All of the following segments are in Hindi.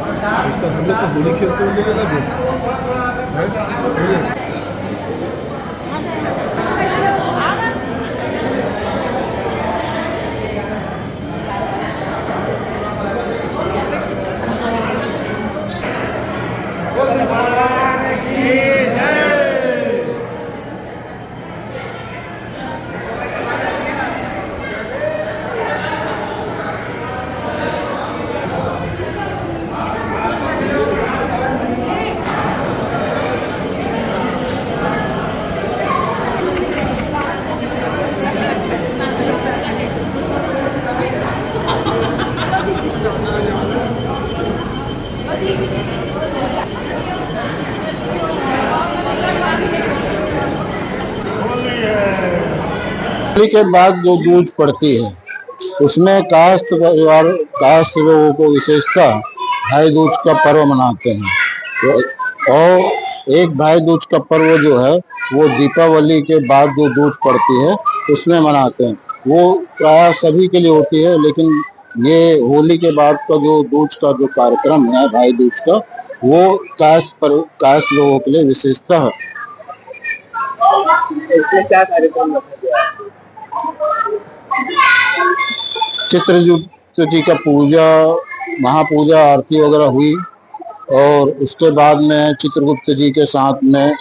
तो हम लोग तो होली खेलते हुए अलग है। होली के बाद जो दूज पड़ती है उसमें कास्ट परिवार कास्ट लोगों को विशेषता भाई दूज का पर्व मनाते हैं। और एक भाई दूज का पर्व जो है वो दीपावली के बाद जो दूज पड़ती है उसमें मनाते हैं। वो प्राय सभी के लिए होती है, लेकिन ये होली के बाद का जो दूज का जो कार्यक्रम है भाई दूज का, वो कास्ट लोगों के लिए विशेषता है। इसमें क्या कार्यक्रम रखा गया है? चित्रगुप्त जी का पूजा, महापूजा, आरती वगैरह हुई और उसके बाद में चित्रगुप्त जी के साथ में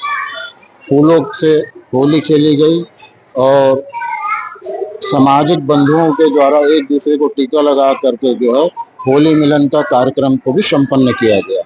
फूलों से होली खेली गई और सामाजिक बंधुओं के द्वारा एक दूसरे को टीका लगा करके जो है होली मिलन का कार्यक्रम को भी संपन्न किया गया।